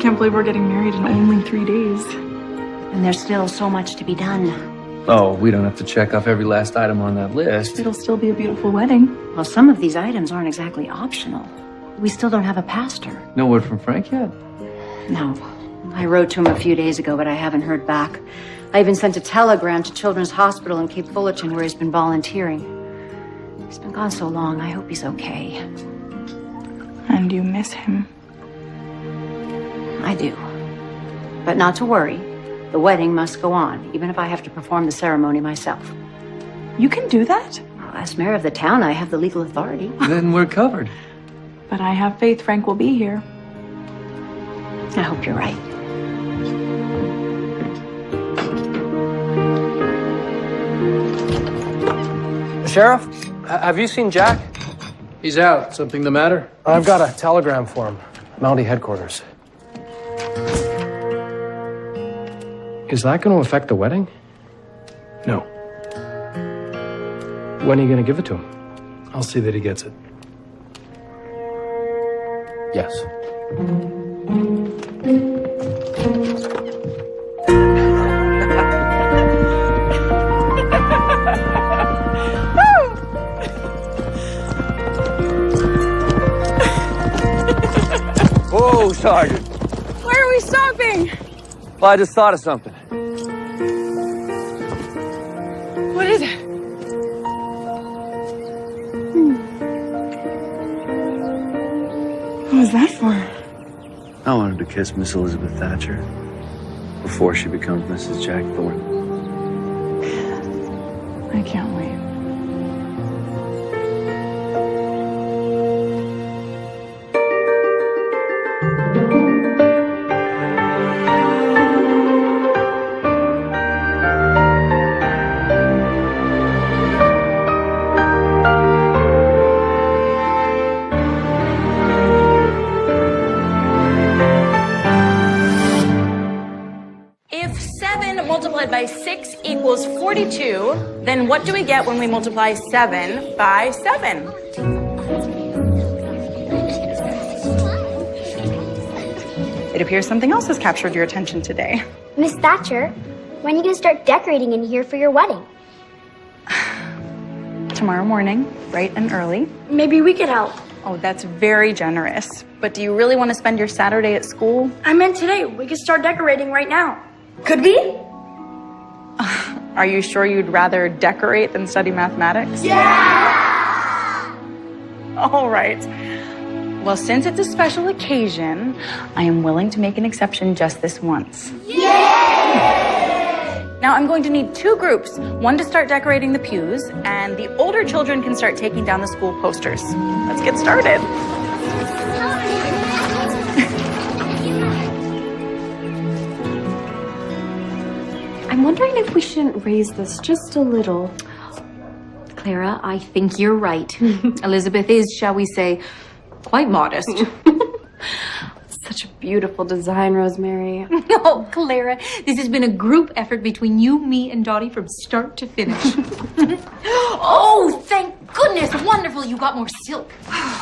can't believe we're getting married in only 3 days. And there's still so much to be done. Oh, we don't have to check off every last item on that list. It'll still be a beautiful wedding. Well, some of these items aren't exactly optional. We still don't have a pastor. No word from Frank yet? No. I wrote to him a few days ago, but I haven't heard back. I even sent a telegram to Children's Hospital in Cape Fullerton where he's been volunteering. He's been gone so long, I hope he's okay. And you miss him. I do. But not to worry. The wedding must go on, even if I have to perform the ceremony myself. You can do that? Well, as mayor of the town, I have the legal authority. Then we're covered. But I have faith Frank will be here. I hope you're right. Sheriff, have you seen Jack? He's out. Something the matter? I've got a telegram for him. Mountie headquarters. Is that going to affect the wedding? No. When are you going to give it to him? I'll see that he gets it. Yes. Whoa, Sergeant. Where are we stopping? Well, I just thought of something. What is it? What was that for? I wanted to kiss Miss Elizabeth Thatcher before she becomes Mrs. Jack Thornton. I can't wait. If 7 multiplied by 6 equals 42, then what do we get when we multiply 7 by 7? It appears something else has captured your attention today. Miss Thatcher, when are you going to start decorating in here for your wedding? Tomorrow morning, bright and early. Maybe we could help. Oh, that's very generous. But do you really want to spend your Saturday at school? I meant today. We could start decorating right now. Could we? Are you sure you'd rather decorate than study mathematics? Yeah! All right. Well, since it's a special occasion, I am willing to make an exception just this once. Yay! Now I'm going to need 2 groups, one to start decorating the pews, and the older children can start taking down the school posters. Let's get started. I'm wondering if we shouldn't raise this just a little. Clara, I think you're right. Elizabeth is, shall we say, quite modest. Such a beautiful design, Rosemary. No, Clara, this has been a group effort between you, me, and Dottie from start to finish. Oh, thank goodness. Wonderful. You got more silk.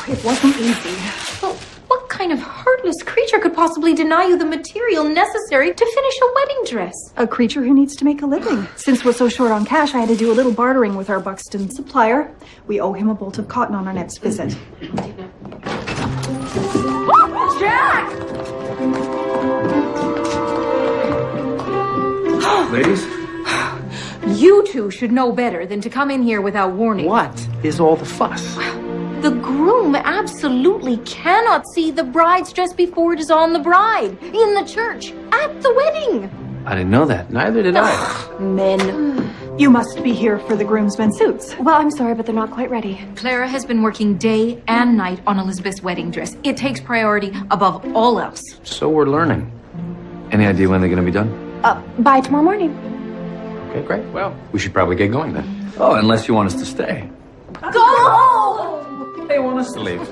It wasn't easy. Well, what kind of heartless creature could possibly deny you the material necessary to finish a wedding dress? A creature who needs to make a living. Since we're so short on cash, I had to do a little bartering with our Buxton supplier. We owe him a bolt of cotton on our next visit. Jack! Ladies? You two should know better than to come in here without warning. What is all the fuss? The groom absolutely cannot see the bride's dress before it is on the bride, in the church, at the wedding. I didn't know that. Neither did I. Men. You must be here for the groomsmen's suits. Well, I'm sorry, but they're not quite ready. Clara has been working day and night on Elizabeth's wedding dress. It takes priority above all else. So we're learning. Any idea when they're going to be done? By tomorrow morning. Okay, great. Well, we should probably get going then. Oh, unless you want us to stay. Go! They want us to leave.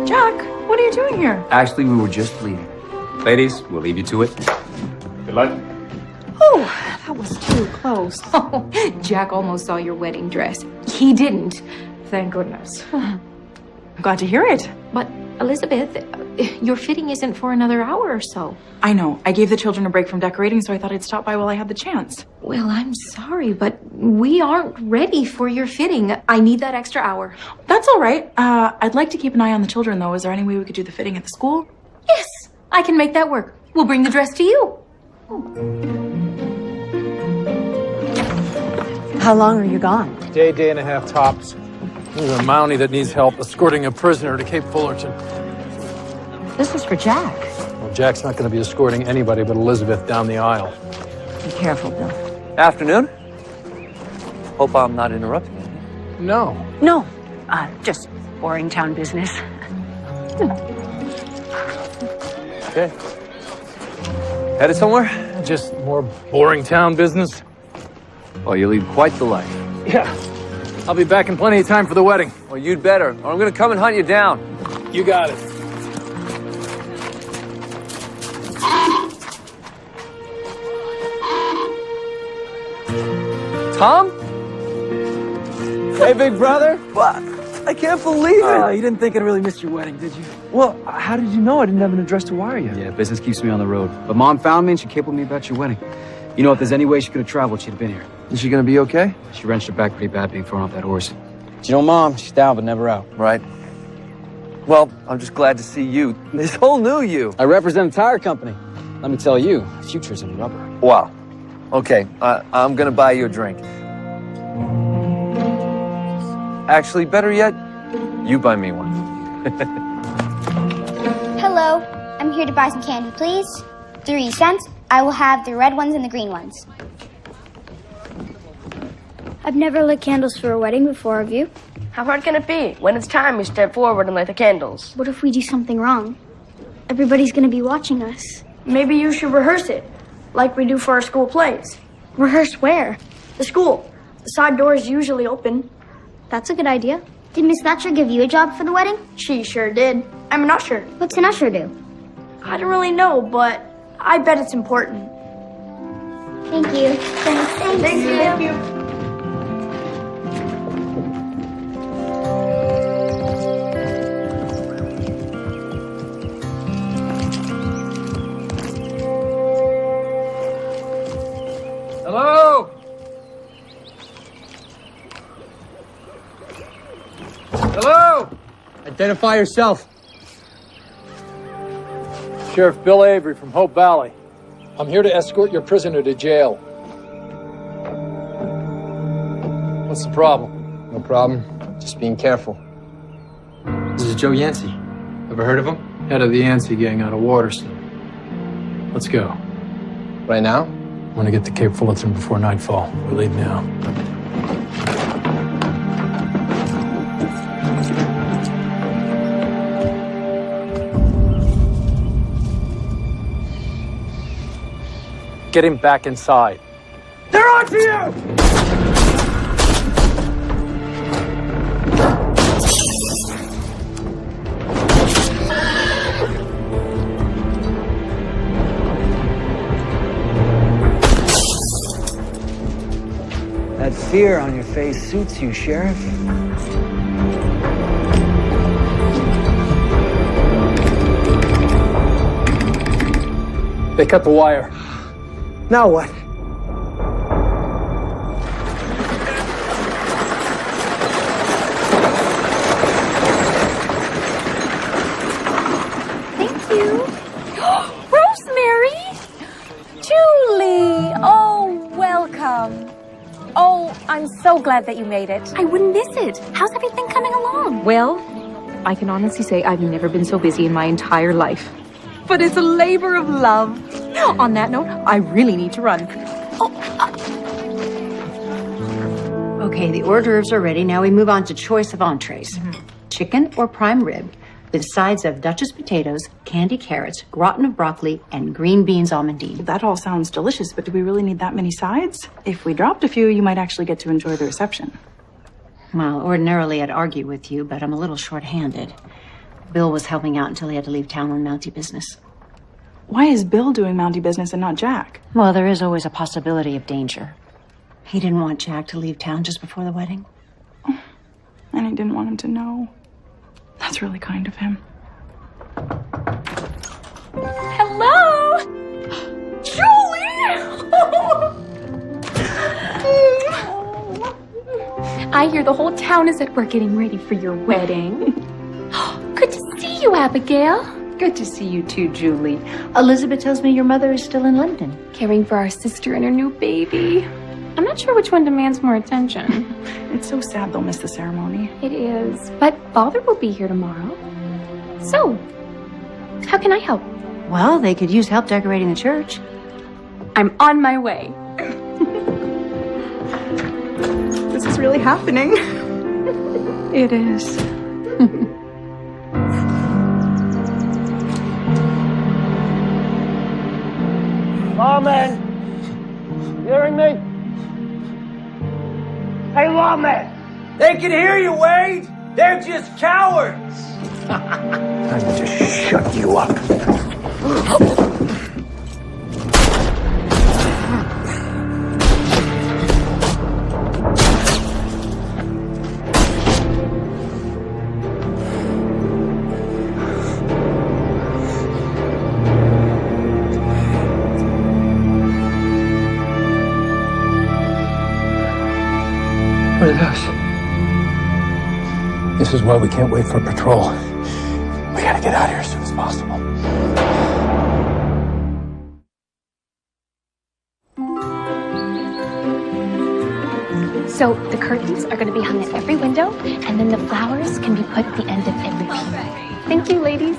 Jack, what are you doing here? Actually, we were just leaving. Ladies, we'll leave you to it. Good luck. Oh, that was too close. Oh, Jack almost saw your wedding dress. He didn't, thank goodness. I'm glad to hear it. But Elizabeth, your fitting isn't for another hour or so. I know. I gave the children a break from decorating, so I thought I'd stop by while I had the chance. Well, I'm sorry, but we aren't ready for your fitting. I need that extra hour. That's all right. I'd like to keep an eye on the children, though. Is there any way we could do the fitting at the school? Yes, I can make that work. We'll bring the dress to you. How long are you gone? Day and a half tops. There's a Mountie that needs help escorting a prisoner to Cape Fullerton. This is for Jack. Well, Jack's not going to be escorting anybody but Elizabeth down the aisle. Be careful, Bill. Afternoon. Hope I'm not interrupting you. No. No, just boring town business. Okay. Headed somewhere? Just more boring town business. Well, you lead quite the life. Yeah. I'll be back in plenty of time for the wedding. Well, you'd better, or I'm going to come and hunt you down. You got it. Tom? Hey, big brother. What? I can't believe it. You didn't think I'd really missed your wedding, did you? Well, how did you know I didn't have an address to wire you? Yeah, business keeps me on the road. But Mom found me and she cabled me about your wedding. You know, if there's any way she could have traveled, she'd have been here. Is she going to be okay? She wrenched her back pretty bad being thrown off that horse. You know, Mom, she's down but never out. Right. Well, I'm just glad to see you. This whole new you. I represent a tire company. Let me tell you, the future's in rubber. Wow. Okay, I'm going to buy you a drink. Actually, better yet, you buy me one. Hello. I'm here to buy some candy, please. 3 cents. I will have the red ones and the green ones. I've never lit candles for a wedding before, have you? How hard can it be? When it's time, we step forward and light the candles. What if we do something wrong? Everybody's gonna be watching us. Maybe you should rehearse it, like we do for our school plays. Rehearse where? The school. The side door is usually open. That's a good idea. Did Miss Thatcher give you a job for the wedding? She sure did. I'm an usher. What's an usher do? I don't really know, but I bet it's important. Thank you. Thanks. Thank you. Hello? Hello? Identify yourself. Sheriff Bill Avery from Hope Valley. I'm here to escort your prisoner to jail. What's the problem? No problem. Just being careful. This is Joe Yancey. Ever heard of him? Head of the Yancey gang out of Waterston. Let's go. Right now? I'm gonna get to Cape Fullerton before nightfall. We leave now. Get him back inside. They're on to you! That fear on your face suits you, Sheriff. They cut the wire. Now what? Thank you. Rosemary! Julie! Oh, welcome. Oh, I'm so glad that you made it. I wouldn't miss it. How's everything coming along? Well, I can honestly say I've never been so busy in my entire life. But it's a labor of love. On that note, I really need to run. Okay, the hors d'oeuvres are ready. Now we move on to choice of entrees. Chicken or prime rib with sides of Duchess potatoes, candy carrots, gratin of broccoli, and green beans almondine. That all sounds delicious, but do we really need that many sides? If we dropped a few, you might actually get to enjoy the reception. Well, ordinarily I'd argue with you, but I'm a little short-handed. Bill was helping out until he had to leave town on Mountie business. Why is Bill doing Mountie business and not Jack? Well, there is always a possibility of danger. He didn't want Jack to leave town just before the wedding. And he didn't want him to know. That's really kind of him. Hello! Julie! I hear the whole town is at work getting ready for your wedding. Good to see you, Abigail. Good to see you too, Julie. Elizabeth tells me your mother is still in London. Caring for our sister and her new baby. I'm not sure which one demands more attention. It's so sad they'll miss the ceremony. It is. But Father will be here tomorrow. So, how can I help? Well, they could use help decorating the church. I'm on my way. This is really happening. It is. Lawman! You hearing me? Hey, lawman! They can hear you, Wade! They're just cowards! Time to just shut you up. What is this? This is why we can't wait for patrol. We gotta get out of here as soon as possible. So the curtains are going to be hung at every window, and then the flowers can be put at the end of every pew. Thank you, ladies.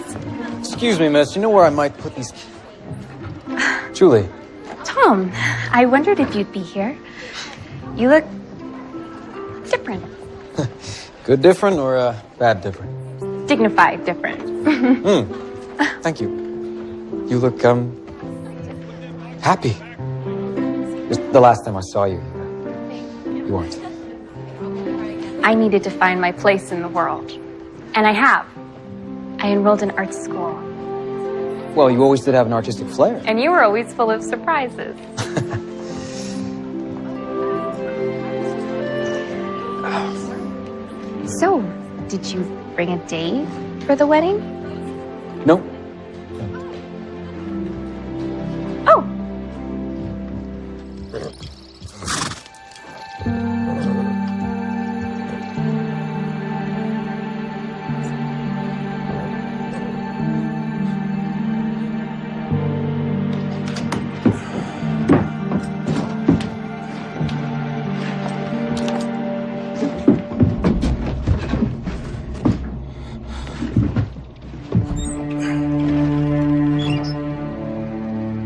Excuse me, miss. You know where I might put these... Julie. Tom, I wondered if you'd be here. You look different. Good different or bad different? Dignified different. Thank you. You look, happy. Just the last time I saw you, you weren't. I needed to find my place in the world. And I have. I enrolled in art school. Well, you always did have an artistic flair. And you were always full of surprises. So, did you bring a date for the wedding? No. Oh!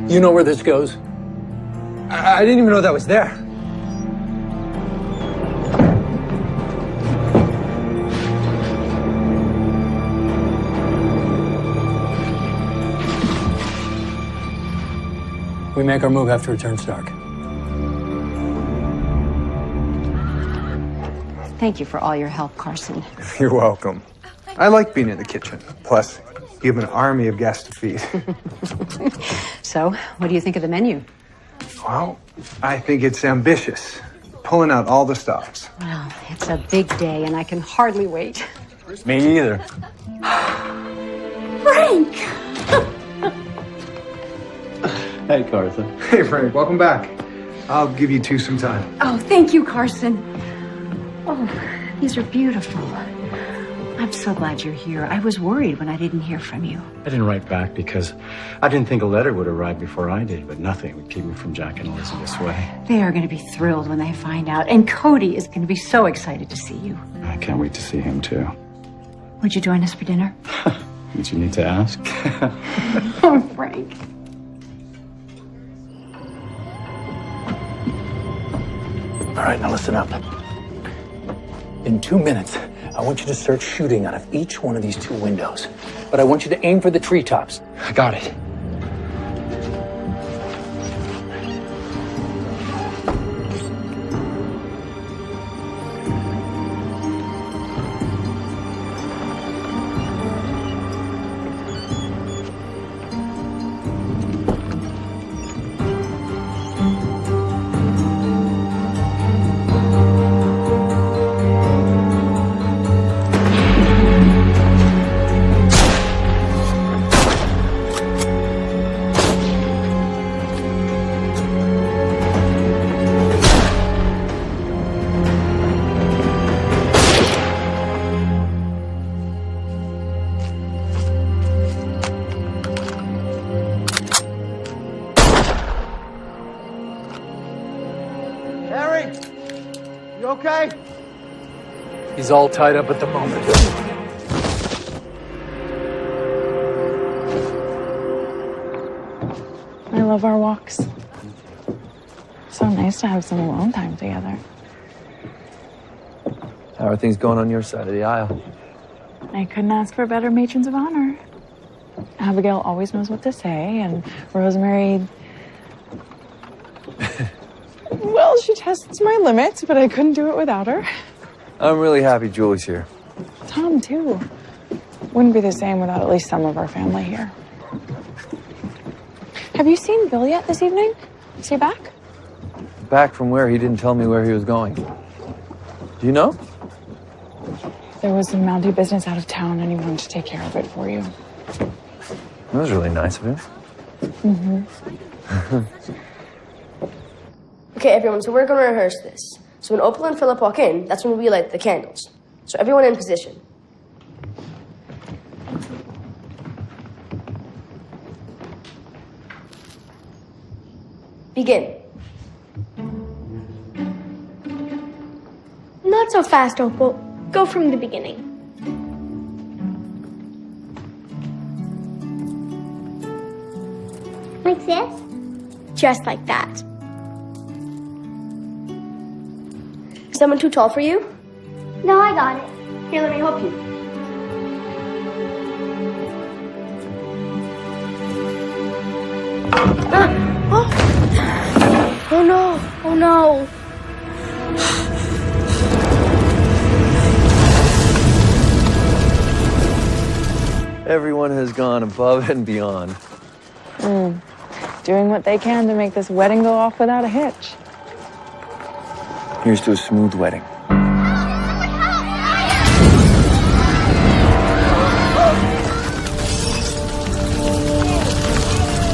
You know where this goes? I didn't even know that was there. We make our move after it turns dark. Thank you for all your help, Carson. You're welcome. I like being in the kitchen. Plus, you have an army of guests to feed. So, what do you think of the menu? Well, I think it's ambitious. Pulling out all the stops. Well, it's a big day, and I can hardly wait. Me either. Frank! Hey, Carson. Hey, Frank, welcome back. I'll give you two some time. Oh, thank you, Carson. Oh, these are beautiful. I'm so glad you're here. I was worried when I didn't hear from you. I didn't write back because I didn't think a letter would arrive before I did, but nothing would keep me from Jack and Elizabeth's way. They are going to be thrilled when they find out, and Cody is going to be so excited to see you. I can't wait to see him, too. Would you join us for dinner? Did you need to ask? Oh, Frank. All right, now listen up. In 2 minutes, I want you to start shooting out of each one of these 2 windows. But I want you to aim for the treetops. I got it. okay? He's all tied up at the moment. I love our walks. So nice to have some alone time together. How are things going on your side of the aisle? I couldn't ask for better matrons of honor. Abigail always knows what to say, and Rosemary... well, she tests my limits, but I couldn't do it without her. I'm really happy Julie's here. Tom, too. Wouldn't be the same without at least some of our family here. Have you seen Bill yet this evening? Is he back? Back from where? He didn't tell me where he was going. Do you know? There was some mounty business out of town, and he wanted to take care of it for you. That was really nice of him. Mm-hmm. Okay, everyone, so we're going to rehearse this. So when Opal and Philip walk in, that's when we light the candles. So everyone in position. Begin. Not so fast, Opal. Go from the beginning. Like this? Just like that. Is someone too tall for you? No, I got it. Here, let me help you. Oh no! Oh no! Everyone has gone above and beyond. Doing what they can to make this wedding go off without a hitch. Here's to a smooth wedding.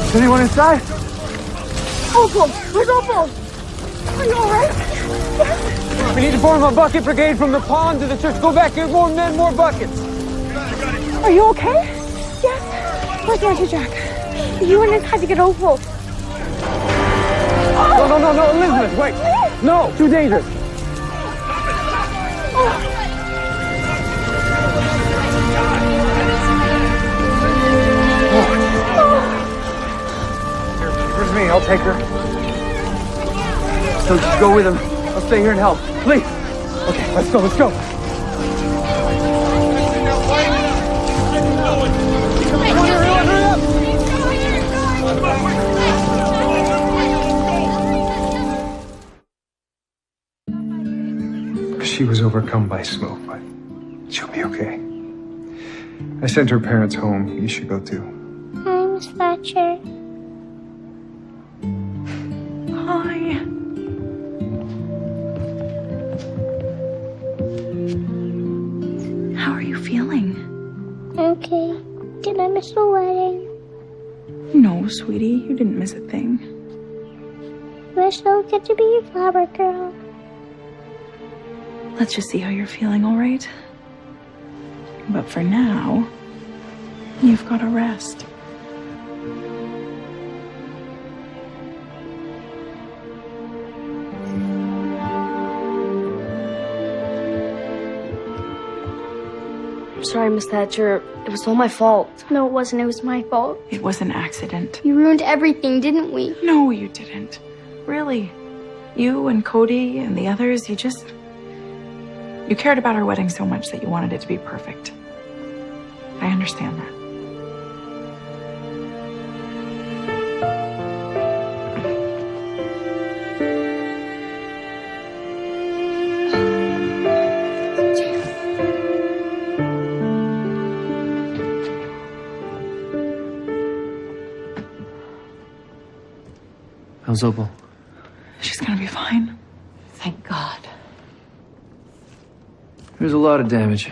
Is anyone inside? Opal! Where's Opal? Are you alright? We need to form a bucket brigade from the pond to the church. Go back, get more men, more buckets. Are you okay? Yes. Where's Marcy Jack? You went inside to get Opal. No, Elizabeth, wait. No, too dangerous. Where's me? I'll take her. So just go with him. I'll stay here and help. Please. Okay, let's go, let's go. She was overcome by smoke, but she'll be okay. I sent her parents home. You should go too. Hi, Miss Thatcher. Hi. How are you feeling? Okay. Did I miss the wedding? No, sweetie, you didn't miss a thing. I still get to be your flower girl. Let's just see how you're feeling, all right? But for now, you've got to rest. I'm sorry, Miss Thatcher. It was all my fault. No, it wasn't. It was my fault. It was an accident. We ruined everything, didn't we? No, you didn't. Really. You and Cody and the others, you cared about our wedding so much that you wanted it to be perfect. I understand that. How's Opal? She's gonna be fine. Thank God. There's a lot of damage.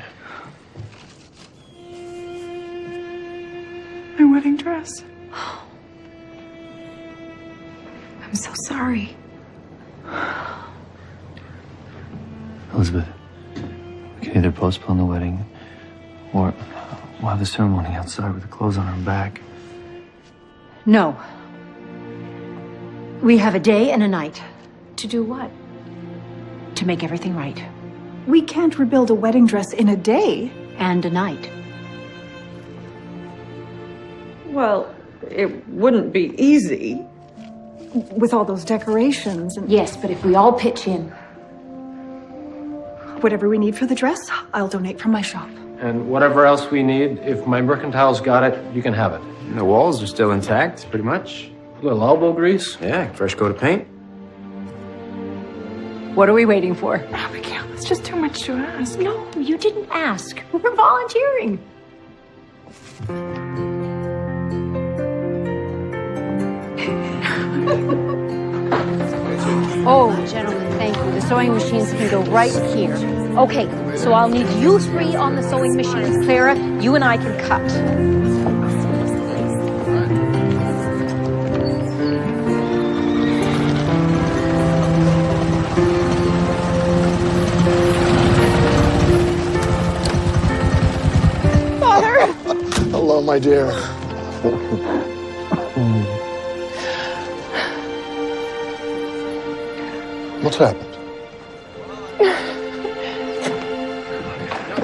My wedding dress. I'm so sorry. Elizabeth, we can either postpone the wedding or we'll have the ceremony outside with the clothes on our back. No. We have a day and a night. To do what? to make everything right. We can't rebuild a wedding dress in a day. And a night. Well, it wouldn't be easy. With all those decorations and... Yes, but if we all pitch in. Whatever we need for the dress, I'll donate from my shop. And whatever else we need, if my mercantile's got it, you can have it. The walls are still intact, pretty much. A little elbow grease. Yeah, fresh coat of paint. What are we waiting for? Abigail, it's just too much to ask. No, you didn't ask. We're volunteering. Oh, gentlemen, thank you. The sewing machines can go right here. Okay, so I'll need you three on the sewing machines. Clara, you and I can cut. Hello, my dear. What's happened?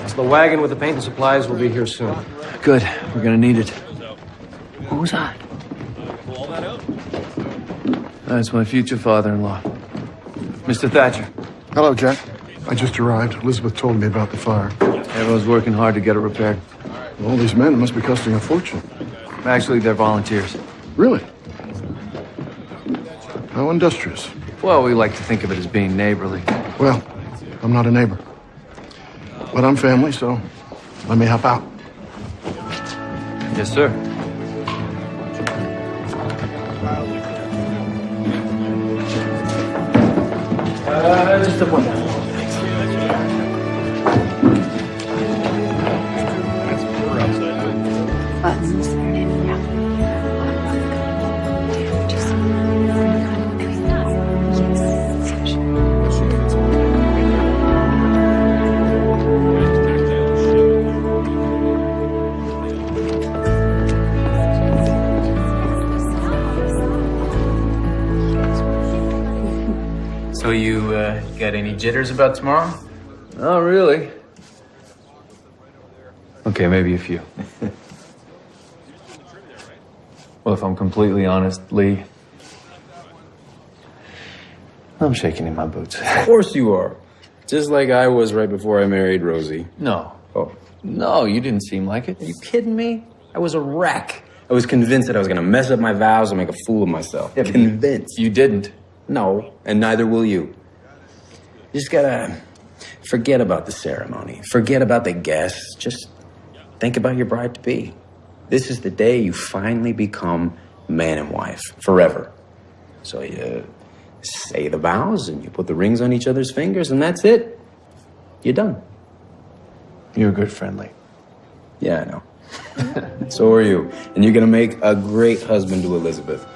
So the wagon with the paint and supplies will be here soon. Good. We're gonna need it. What was that? That's my future father-in-law, Mr. Thatcher. Hello, Jack. I just arrived. Elizabeth told me about the fire. Everyone's working hard to get it repaired. All these men must be costing a fortune. Actually, they're volunteers. Really? How industrious. Well, we like to think of it as being neighborly. Well, I'm not a neighbor. But I'm family, so let me help out. Yes, sir. Just a moment. Buttons. So you got any jitters about tomorrow? Oh, really? Okay, maybe a few. Well, if I'm completely honest, Lee, I'm shaking in my boots. Of course you are. Just like I was right before I married Rosie. No. Oh. No, you didn't seem like it. Are you kidding me? I was a wreck. I was convinced that I was going to mess up my vows and make a fool of myself. Yeah, convinced. You didn't. No, and neither will you. You just gotta forget about the ceremony. Forget about the guests. Just think about your bride-to-be. This is the day you finally become man and wife, forever. So you say the vows and you put the rings on each other's fingers and that's it. You're done. You're a good friend, Lee. Yeah, I know. So are you. And you're gonna make a great husband to Elizabeth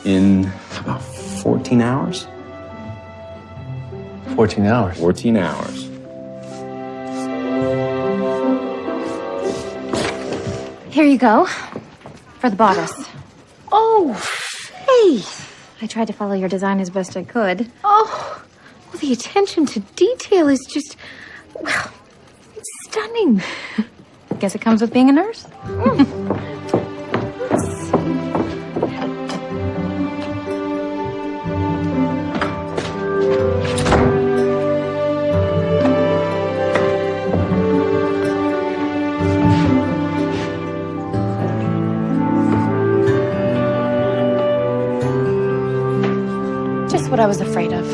in about 14 hours? 14 hours? 14 hours. Here you go. For the bodice. Oh, Faith. I tried to follow your design as best I could. Oh, well, the attention to detail is just, well, it's stunning. Guess it comes with being a nurse. What I was afraid of.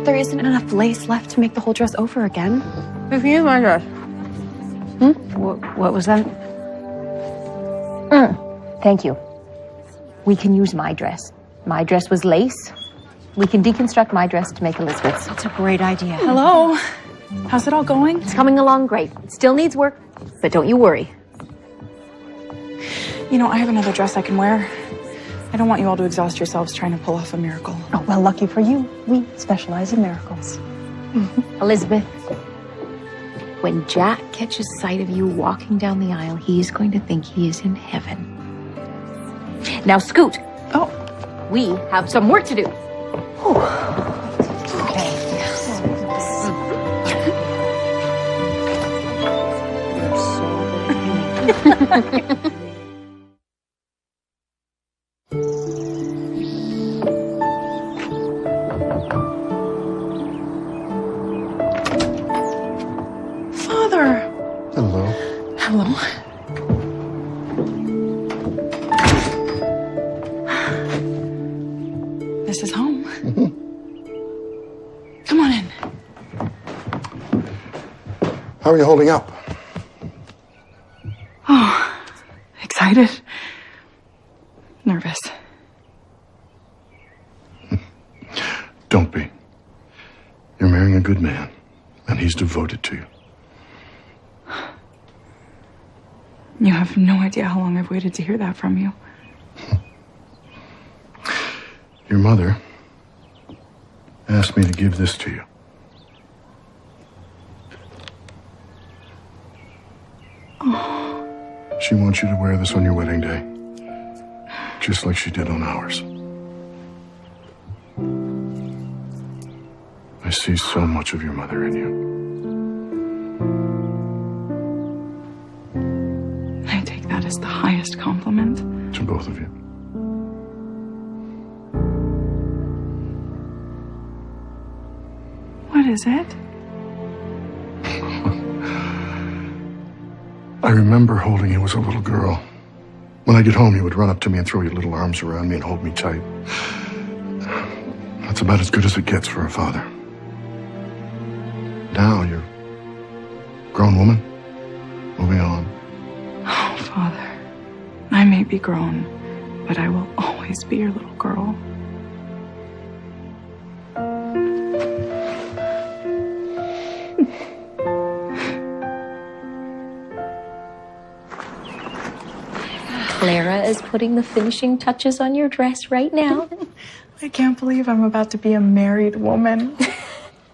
There isn't enough lace left to make the whole dress over again. We can use my dress. What was that? Thank you. We can use my dress. My dress was lace. We can deconstruct my dress to make Elizabeth's. That's a great idea. Hello. How's it all going? It's coming along great. It still needs work, but don't you worry. You know, I have another dress I can wear. I don't want you all to exhaust yourselves trying to pull off a miracle. Oh, well, lucky for you. We specialize in miracles. Elizabeth, when Jack catches sight of you walking down the aisle, he is going to think he is in heaven. Now, Scoot. Oh. We have some work to do. Okay. Father. Hello. Hello. This is home. Come on in. How are you holding up? Oh, excited. Nervous. Don't be. You're marrying a good man, and he's devoted to you. You have no idea how long I've waited to hear that from you. Your mother asked me to give this to you. Oh, She wants you to wear this on your wedding day, just like she did on ours. I see so much of your mother in you. I take that as the highest compliment. To both of you. What is it? I remember holding you as a little girl. When I get home, you would run up to me and throw your little arms around me and hold me tight. That's about as good as it gets for a father. Now you're a grown woman, moving on. Oh, Father, I may be grown, but I will always be your little girl. Clara is putting the finishing touches on your dress right now. I can't believe I'm about to be a married woman.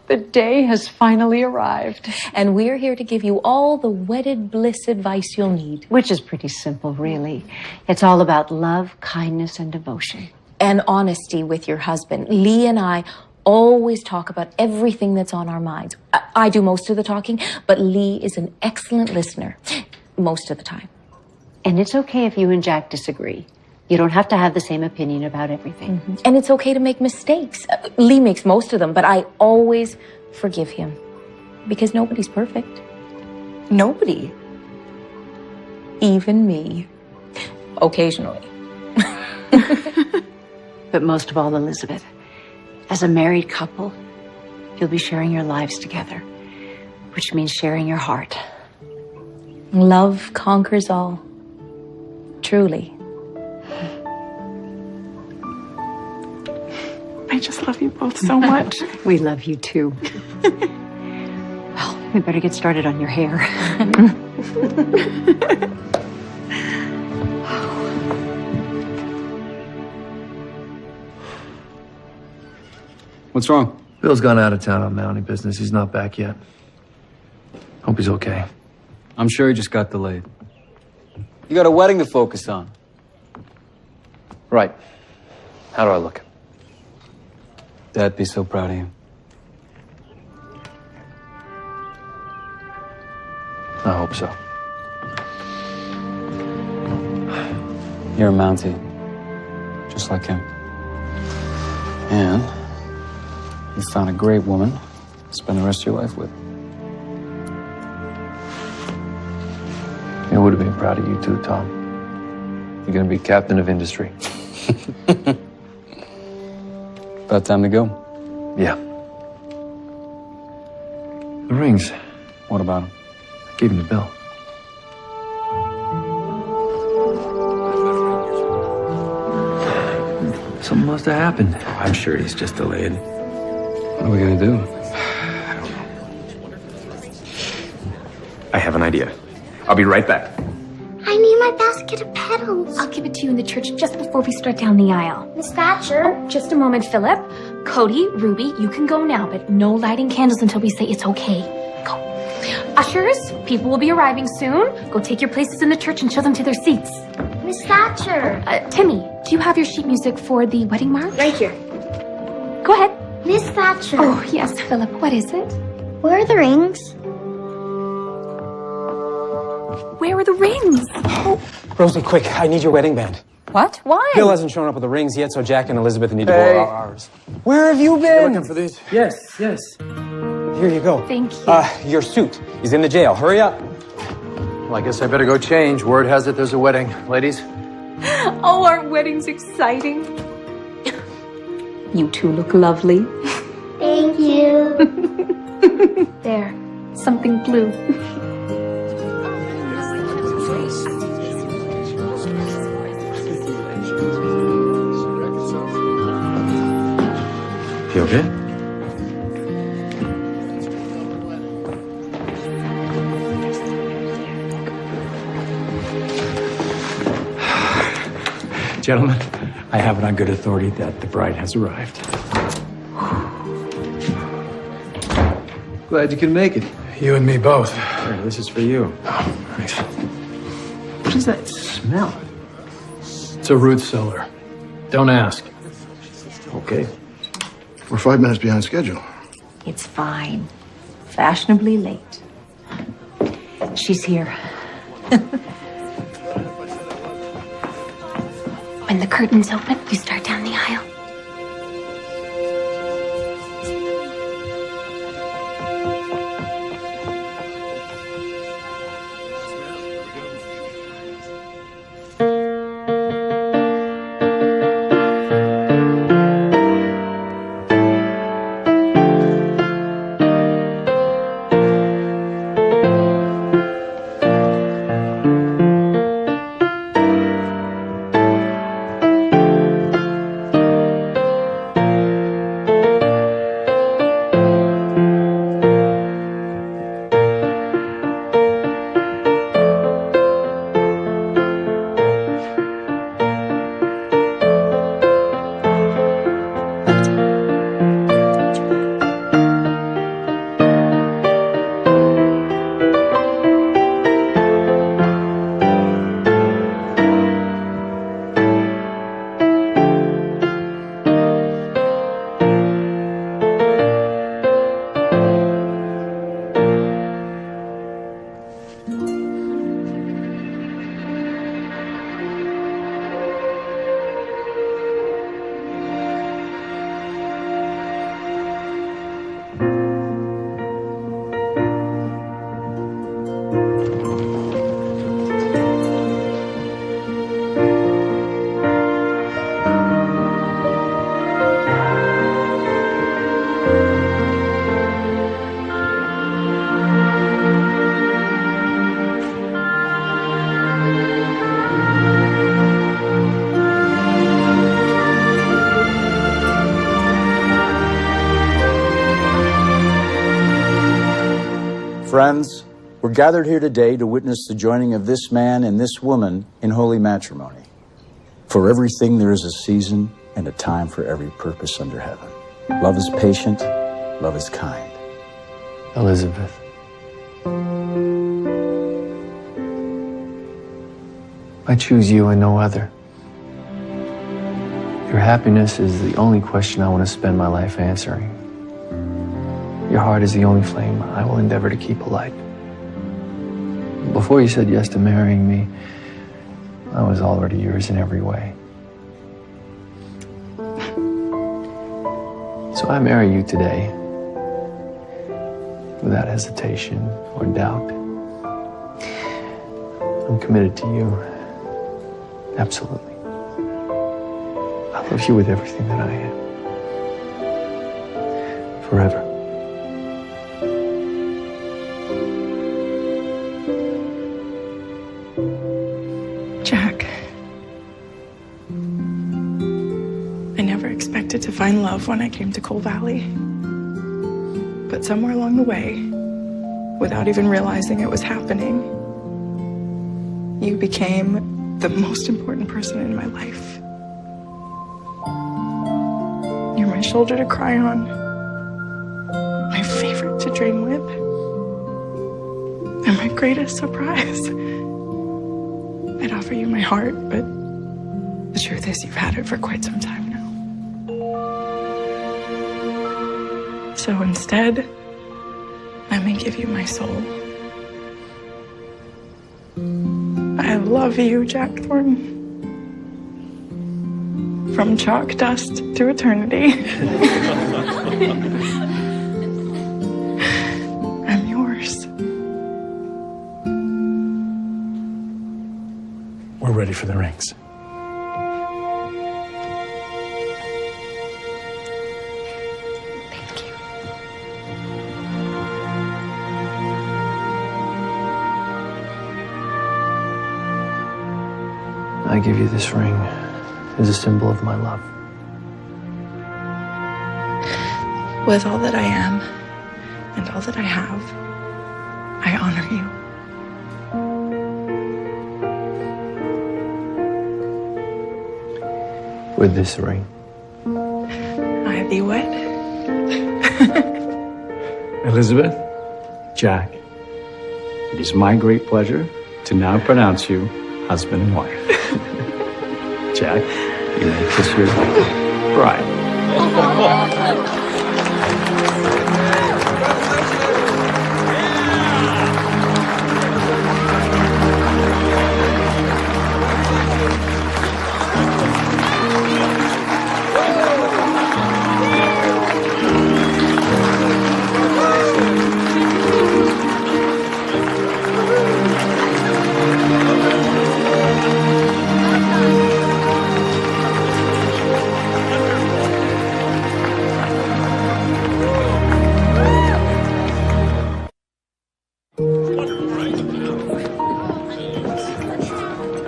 The day has finally arrived. And we're here to give you all the wedded bliss advice you'll need. Which is pretty simple, really. It's all about love, kindness, and devotion. And honesty with your husband. Lee and I always talk about everything that's on our minds. I do most of the talking, but Lee is an excellent listener most of the time. And it's okay if you and Jack disagree. You don't have to have the same opinion about everything. Mm-hmm. And it's okay to make mistakes. Lee makes most of them, but I always forgive him. Because nobody's perfect. Nobody. Even me. Occasionally. But most of all, Elizabeth, as a married couple, you'll be sharing your lives together, which means sharing your heart. Love conquers all. Truly. I just love you both so much. We love you too. Well, we better get started on your hair. What's wrong? Bill's gone out of town on mounting business. He's not back yet. Hope he's okay. I'm sure he just got delayed. You got a wedding to focus on. Right. How do I look? Dad'd be so proud of you. I hope so. You're a Mountie. Just like him. And you found a great woman to spend the rest of your life with. I would have been proud of you too, Tom. You're gonna be captain of industry. About time to go. Yeah. The rings. What about them? I gave him to Bill. Something must have happened. I'm sure he's just delayed. What are we gonna do? I don't know. I have an idea. I'll be right back. I need my basket of petals. I'll give it to you in the church just before we start down the aisle. Miss Thatcher. Oh, just a moment, Philip. Cody, Ruby, you can go now, but no lighting candles until we say it's okay. Go. Ushers, people will be arriving soon. Go take your places in the church and show them to their seats. Miss Thatcher. Timmy, do you have your sheet music for the wedding march? Right here. Go ahead. Miss Thatcher. Oh, yes, Philip. What is it? Where are the rings? where are the rings? Rosie, quick, I need your wedding band. What? Why? Bill hasn't shown up with the rings yet, so Jack and Elizabeth need to borrow ours. Where have you been? You looking for these? Yes. Here you go. Thank you. Your suit is in the jail. Hurry up. Well, I guess I better go change. Word has it there's a wedding. Ladies? Oh, our wedding's exciting. You two look lovely. Thank you. There, something blue. You okay? Gentlemen, I have it on good authority that the bride has arrived. Glad you can make it. You and me both. Here, this is for you. Oh, nice. What does that smell? It's a root cellar. Don't ask. Okay. We're 5 minutes behind schedule. It's fine. Fashionably late. She's here. When the curtains open, you start down the aisle. Friends, we're gathered here today to witness the joining of this man and this woman in holy matrimony. For everything there is a season and a time for every purpose under heaven. Love is patient, love is kind. Elizabeth. I choose you and no other. Your happiness is the only question I want to spend my life answering. Your heart is the only flame I will endeavor to keep alight. Before you said yes to marrying me, I was already yours in every way. So I marry you today, without hesitation or doubt. I'm committed to you, absolutely. I love you with everything that I am, forever. Jack, I never expected to find love when I came to Coal Valley. But somewhere along the way, without even realizing it was happening, you became the most important person in my life. You're my shoulder to cry on, my favorite to dream with, and my greatest surprise. I'd offer you my heart, but the truth is you've had it for quite some time now. So instead, let me give you my soul. I love you, Jack Thornton. From chalk dust to eternity. I'm yours. We're ready for the rings. I give you this ring as a symbol of my love. With all that I am and all that I have, I honor you. With this ring, I thee wed. Elizabeth, Jack, it is my great pleasure to now pronounce you husband and wife. Jack, you may kiss your bride.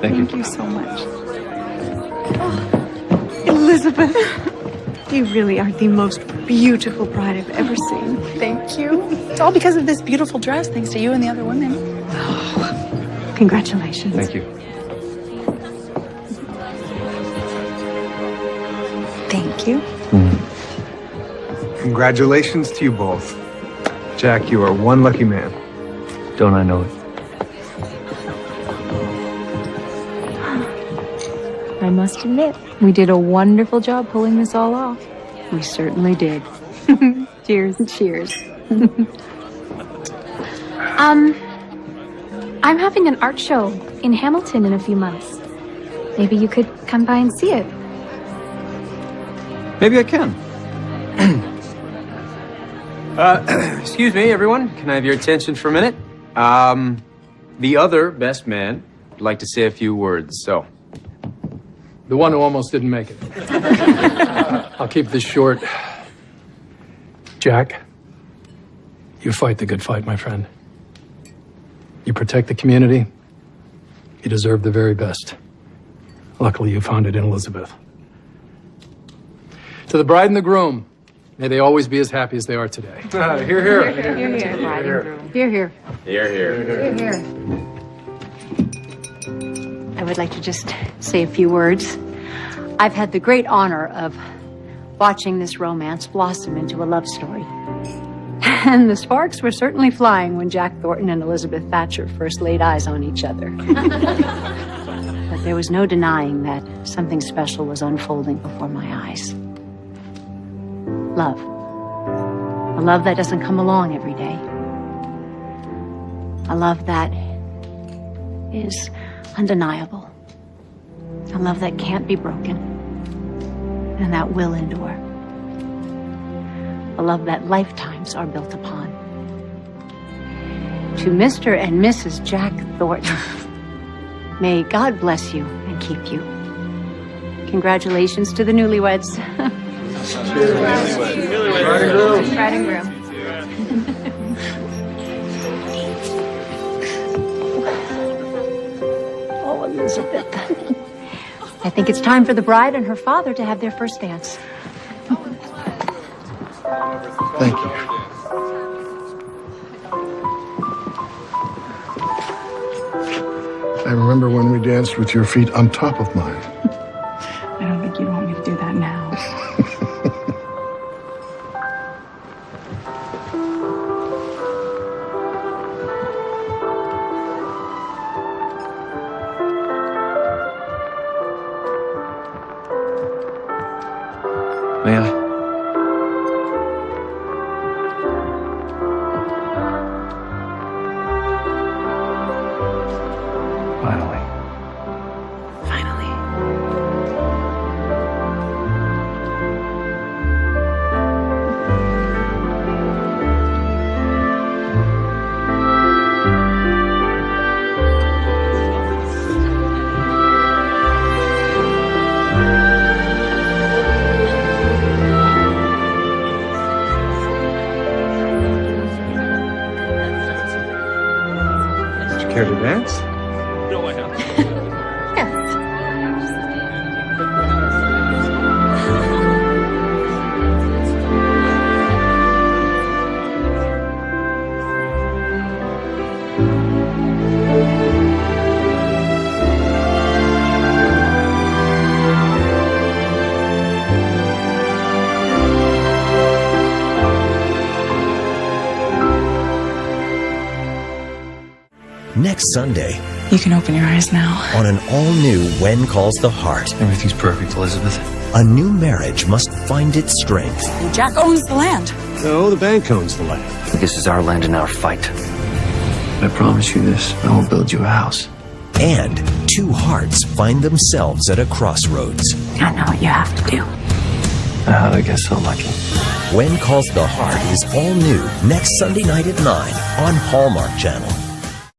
Thank you so much. Elizabeth, you really are the most beautiful bride I've ever seen. Thank you. It's all because of this beautiful dress, thanks to you and the other women. Congratulations. thank you. Thank you. Congratulations to you both. Jack, you are one lucky man. Don't I know it? I must admit, we did a wonderful job pulling this all off. We certainly did. Cheers. Cheers. I'm having an art show in Hamilton in a few months. Maybe you could come by and see it. Maybe I can. Excuse me, everyone. Can I have your attention for a minute? The other best man would like to say a few words, so. The one who almost didn't make it. I'll keep this short. Jack, you fight the good fight, my friend. You protect the community. You deserve the very best. Luckily, you found it in Elizabeth. To the bride and the groom, may they always be as happy as they are today. Here, here. Here, here. Here, here. Here, here. Here, here. I would like to just say a few words. I've had the great honor of watching this romance blossom into a love story. And the sparks were certainly flying when Jack Thornton and Elizabeth Thatcher first laid eyes on each other. But there was no denying that something special was unfolding before my eyes. Love. A love that doesn't come along every day. A love that is undeniable. A love that can't be broken and that will endure. A love that lifetimes are built upon. To Mr. and Mrs. Jack Thornton, may God bless you and keep you. Congratulations to the newlyweds. Bride and groom. Oh, Elizabeth. I think it's time for the bride and her father to have their first dance. Thank you. I remember when we danced with your feet on top of mine. I don't think you'd want me to do that now. May I? Finally. Next Sunday You can open your eyes now. on an all-new When Calls the Heart. Everything's perfect, Elizabeth. A new marriage must find its strength. Jack owns the land. No, the bank owns the land. This is our land and our fight. I promise you this, I will build you a house. And two hearts find themselves at a crossroads. I know what you have to do. How'd I get so lucky? When Calls the Heart is all new next Sunday night at 9 on Hallmark Channel.